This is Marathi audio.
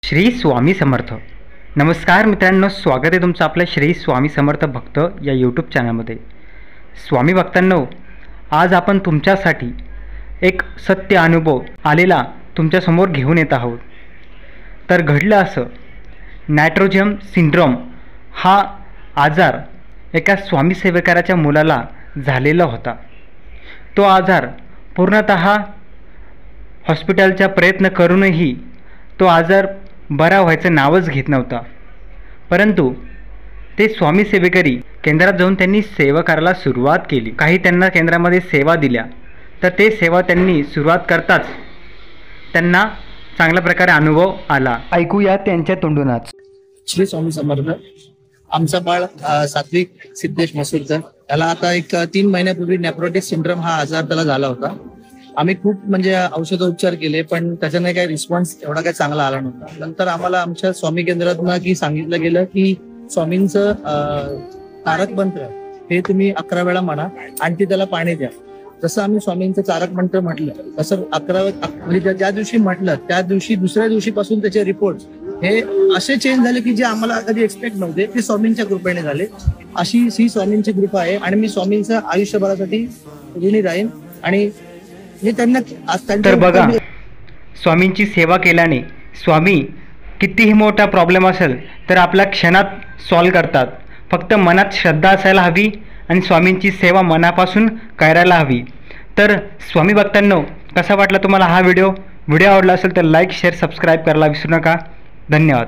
श्री स्वामी समर्थ. नमस्कार मित्रांनो, स्वागत आहे तुमचं आपल्या श्री स्वामी समर्थ भक्त या यूट्यूब चॅनलमध्ये. स्वामी भक्तांनो, आज आपण तुमच्यासाठी एक सत्य अनुभव आलेला तुमच्यासमोर घेऊन येत आहोत. तर घडलं असं, नायट्रोजन सिंड्रोम हा आजार एका स्वामी सेवकाच्या मुलाला झालेला होता. तो आजार पूर्णतः हॉस्पिटलचा प्रयत्न करूनही तो आजार बरा व्हायचं नावच घेत नव्हता. परंतु ते स्वामी सेवेकरी केंद्रात जाऊन त्यांनी सेवा करायला सुरुवात केली. काही त्यांना केंद्रामध्ये सेवा दिल्या, तर ते सेवा त्यांनी सुरुवात करताच त्यांना चांगल्या प्रकारे अनुभव आला. ऐकूया त्यांच्या तोंडूनच. श्री स्वामी समर्थ. आमचा बाळ सात्विक सिद्धेश मसूरकर, त्याला आता एक 3 महिन्यापूर्वी नेफ्रोटिक सिंड्रोम हा आजार त्याला झाला होता. आम्ही खूप औषधोपचार केले, पण त्याच्याने काही रिस्पॉन्स एवढा काही चांगला आला नव्हता. नंतर आम्हाला आमच्या स्वामी केंद्रातून सांगितलं गेलं की स्वामींचं तारक मंत्र हे तुम्ही 11 वेळा म्हणा आणि ते त्याला पाणी द्या. जसं आम्ही स्वामींचं तारक मंत्र म्हटलं तसं 11 ज्या दिवशी म्हटलं त्या दिवशी दुसऱ्या दिवशीपासून त्याचे रिपोर्ट हे असे चेंज झाले की जे आम्हाला कधी एक्सपेक्ट नव्हते, ते स्वामींच्या कृपेने झाले. अशी ही स्वामींची कृपा आहे आणि मी स्वामींचं आयुष्यभरासाठी ऋणी राहीन. आणि मी त्यांना तर बघा, स्वामींची सेवा केल्याने स्वामी कितीही मोठा प्रॉब्लेम असेल तर आपल्या क्षणात सॉल्व करतात. फक्त मनात श्रद्धा असायला हवी आणि स्वामींची सेवा मनापासून करायला हवी. तर स्वामी भक्तांनो, कसा वाटला तुम्हाला हा व्हिडिओ आवडला असेल तर लाईक, शेअर, सबस्क्राईब करायला विसरू नका. धन्यवाद.